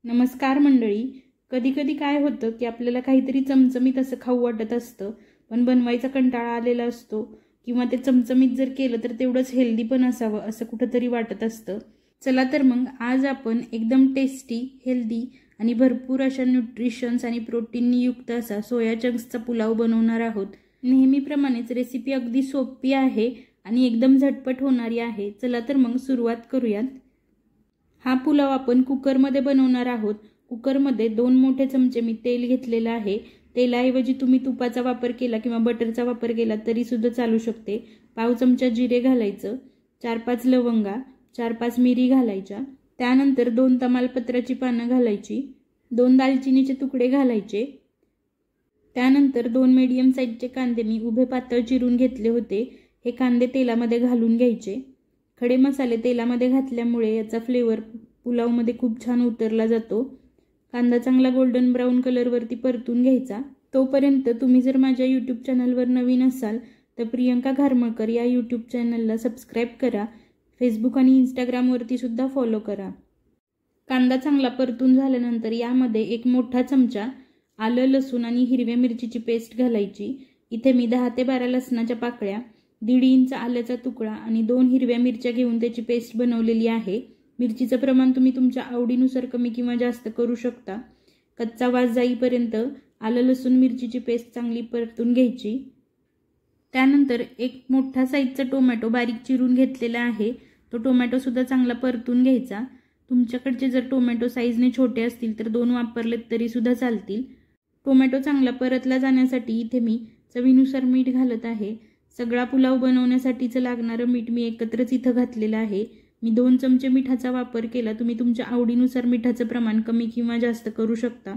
नमस्कार मंडळी. कधी कधी काय होतं की आपल्याला काहीतरी चमचमीत असं खाऊ वाटत असतं, पण बनवायचा कंटाळा आलेला असतो किंवा ते चमचमीत जर केलं तर तेवढंच हेल्दी पण असावं असं कुठंतरी वाटत असतं. चला तर मग आज आपण एकदम टेस्टी, हेल्दी आणि भरपूर अशा न्यूट्रिशन्स आणि प्रोटीननी युक्त असा सोया चंक्सचा पुलाव बनवणार आहोत. नेहमीप्रमाणेच रेसिपी अगदी सोपी आहे आणि एकदम झटपट होणारी आहे. चला तर मग सुरुवात करूयात. हा पुलाव आपण कुकरमध्ये बनवणार आहोत. कुकरमध्ये 2 मोठे चमचे मी तेल घेतलेलं आहे. तेलाऐवजी तुम्ही तुपाचा वापर केला किंवा बटरचा वापर केला तरी सुद्धा चालू शकते. पाव चमचा जिरे घालायचं, 4-5 लवंगा, 4-5 मिरी घालायच्या. त्यानंतर 2 तमालपत्राची पानं घालायची, 2 दालचिनीचे तुकडे घालायचे. त्यानंतर 2 मीडियम साईजचे कांदे मी उभे पातळ चिरून घेतले होते. हे कांदे तेलामध्ये घालून घ्यायचे. खडे मसाले तेलामध्ये घातल्यामुळे याचा फ्लेवर पुलावमध्ये खूप छान उतरला जातो. कांदा चांगला गोल्डन ब्राऊन कलरवरती परतून घ्यायचा. तोपर्यंत तुम्ही जर माझ्या यूट्यूब चॅनलवर नवीन असाल तर प्रियंका घारमळकर या यूट्यूब चॅनलला सबस्क्राईब करा. फेसबुक आणि इंस्टाग्रामवरती सुद्धा फॉलो करा. कांदा चांगला परतून झाल्यानंतर यामध्ये 1 मोठा चमचा आलं, लसूण आणि हिरव्या मिरचीची पेस्ट घालायची. इथे मी 10 ते 12 लसणाच्या पाकळ्या, 1.5 इंच आल्याचा तुकडा आणि 2 हिरव्या मिरच्या घेऊन त्याची पेस्ट बनवलेली आहे. मिरचीचं प्रमाण तुम्ही तुमच्या आवडीनुसार कमी किंवा जास्त करू शकता. कच्चा वास जाईपर्यंत आलं, लसूण, मिरचीची पेस्ट चांगली परतून घ्यायची. त्यानंतर 1 मोठा साईजचा टोमॅटो बारीक चिरून घेतलेला आहे. तो टोमॅटो सुद्धा चांगला परतून घ्यायचा. तुमच्याकडचे जर टोमॅटो साईजने छोटे असतील तर 2 वापरलेत तरी सुद्धा चालतील. टोमॅटो चांगला परतला जाण्यासाठी इथे मी चवीनुसार मीठ घालत आहे. सगळा पुलाव बनवण्यासाठीचं लागणारं मीठ मी एकत्रच इथं घातलेलं आहे. मी 2 चमचे मिठाचा वापर केला. तुम्ही तुमच्या आवडीनुसार मिठाचं प्रमाण कमी किंवा जास्त करू शकता.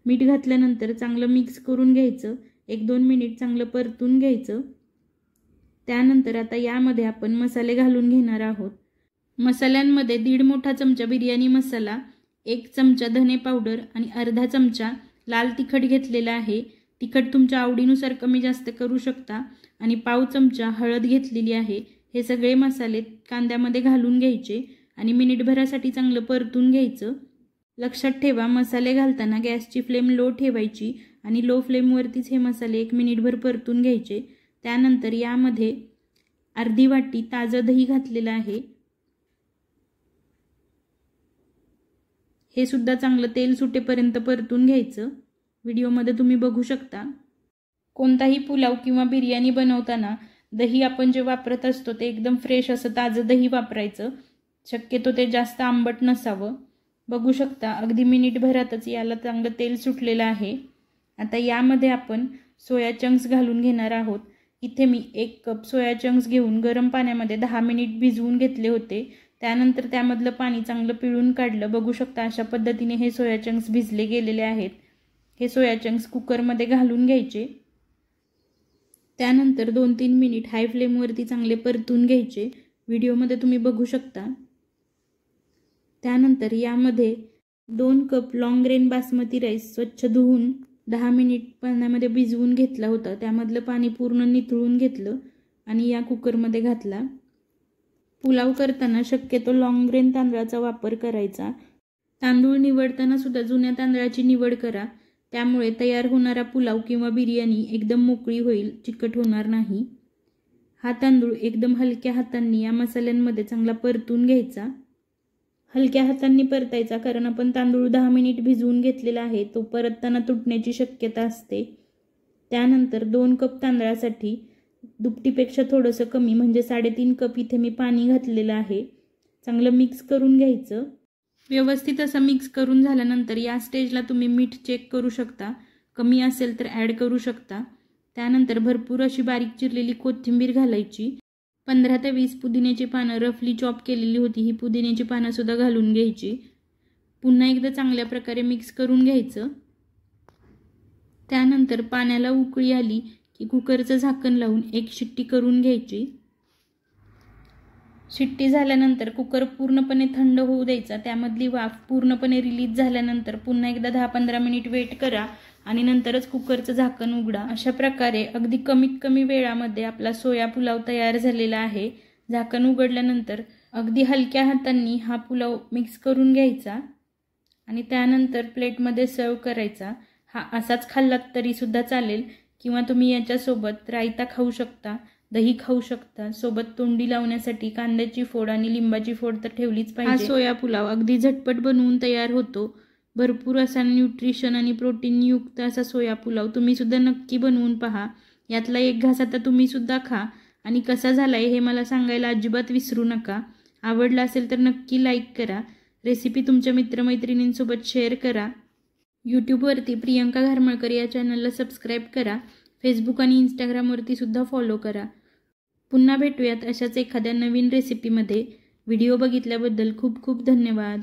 मीठ घातल्यानंतर चांगलं मिक्स करून घ्यायचं. 1-2 मिनिट चांगलं परतून घ्यायचं. त्यानंतर आता यामध्ये आपण मसाले घालून घेणार आहोत. मसाल्यांमध्ये 1.5 मोठा चमचा बिर्याणी मसाला, 1 चमचा धने पावडर आणि अर्धा चमचा लाल तिखट घेतलेला आहे. तिखट तुमच्या आवडीनुसार कमी जास्त करू शकता. आणि पाव चमचा हळद घेतलेली आहे. हे सगळे मसाले कांद्यामध्ये घालून घ्यायचे आणि मिनिटभरासाठी चांगलं परतून घ्यायचं. लक्षात ठेवा, मसाले घालताना गॅसची फ्लेम लो ठेवायची आणि लो फ्लेमवरतीच हे मसाले 1 मिनिटभर परतून घ्यायचे. त्यानंतर यामध्ये अर्धी वाटी ताजं दही घातलेलं आहे. हे सुद्धा चांगलं तेल सुटेपर्यंत परतून घ्यायचं. व्हिडिओमध्ये तुम्ही बघू शकता. कोणताही पुलाव किंवा बिर्याणी बनवताना दही आपण जे वापरत असतो ते एकदम फ्रेश असं ताजं दही वापरायचं. शक्यतो ते जास्त आंबट नसावं. बघू शकता अगदी मिनिटभरातच याला चांगलं तेल सुटलेलं आहे. आता यामध्ये आपण सोया चंक्स घालून घेणार आहोत. इथे मी 1 कप सोया चंक्स घेऊन गरम पाण्यामध्ये 10 मिनिट भिजवून घेतले होते. त्यानंतर त्यामधलं पाणी चांगलं पिळून काढलं. बघू शकता अशा पद्धतीने हे सोया चंक्स भिजले गेलेले आहेत. हे सोया चंक्स कुकरमध्ये घालून घ्यायचे. त्यानंतर 2-3 मिनिट हाय फ्लेमवरती चांगले परतून घ्यायचे. व्हिडिओमध्ये तुम्ही बघू शकता. त्यानंतर यामध्ये 2 cup long grain basmati rice स्वच्छ धुवून 10 मिनिट पाण्यामध्ये भिजवून घेतला होता. त्यामधलं पाणी पूर्ण निथळून घेतलं आणि या कुकरमध्ये घातला. पुलाव करताना शक्यतो लॉंग ग्रेन तांदळाचा वापर करायचा. तांदूळ निवडताना सुद्धा जुन्या तांदळाची निवड करा. त्यामुळे तयार होणारा पुलाव किंवा बिर्याणी एकदम मोकळी होईल, चिकट होणार नाही. हा तांदूळ एकदम हलक्या हातांनी या मसाल्यांमध्ये चांगला परतून घ्यायचा. हलक्या हातांनी परतायचा कारण आपण तांदूळ 10 मिनिट भिजवून घेतलेला आहे. तो परतताना तुटण्याची शक्यता असते. त्यानंतर 2 कप तांदळासाठी दुपटीपेक्षा थोडंसं कमी म्हणजे 3.5 कप इथे मी पाणी घातलेलं आहे. चांगलं मिक्स करून घ्यायचं. व्यवस्थित असं मिक्स करून झाल्यानंतर या स्टेजला तुम्ही मीठ चेक करू शकता. कमी असेल तर ॲड करू शकता. त्यानंतर भरपूर अशी बारीक चिरलेली कोथिंबीर घालायची. 15 ते 20 पुदिन्याची पानं रफली चॉप केलेली होती. ही पुदिन्याची पानं सुद्धा घालून घ्यायची. पुन्हा एकदा चांगल्या प्रकारे मिक्स करून घ्यायचं. त्यानंतर पाण्याला उकळी आली की कुकरचं झाकण लावून 1 शिट्टी करून घ्यायची. शिट्टी झाल्यानंतर कुकर पूर्णपणे थंड होऊ द्यायचा. त्यामधली वाफ पूर्णपणे रिलीज झाल्यानंतर पुन्हा एकदा 10-15 मिनिट वेट करा आणि नंतरच कुकरचं झाकण उघडा. अशा प्रकारे अगदी कमीत कमी वेळामध्ये आपला सोया पुलाव तयार झालेला आहे. झाकण उघडल्यानंतर अगदी हलक्या हातांनी हा पुलाव मिक्स करून घ्यायचा. आणि त्यानंतर प्लेटमध्ये सर्व करायचा। हा असाच खाल्लात तरीसुद्धा चालेल किंवा तुम्ही याच्यासोबत रायता खाऊ शकता, दही खाऊ शकता। सोबत तोंडी लावण्यासाठी कांद्याची फोड आणि लिंबाची फोड तर ठेवलीच पाहिजे। हा सोया पुलाव अगदी झटपट बनवून तयार होतो। भरपूर असा न्यूट्रिशन आणि प्रोटीनयुक्त असा सोया पुलाव तुम्ही सुद्धा नक्की बनवून पहा। यातला एक घास आता तुम्ही सुद्धा खा आणि कसा झालाय हे मला सांगायला अजिबात विसरू नका। आवडला असेल तर नक्की लाईक करा, रेसिपी तुमच्या मित्रमैत्रिणींसोबत शेअर करा। यूट्यूबवरती प्रियंका घारमळकर या चॅनलला सबस्क्राईब करा, फेसबुक आणि इंस्टाग्रामवरती सुद्धा फॉलो करा। पुन्हा भेटूयात अशाच एखाद्या नवीन रेसिपीमध्ये। व्हिडिओ बघितल्याबद्दल खूप खूप धन्यवाद।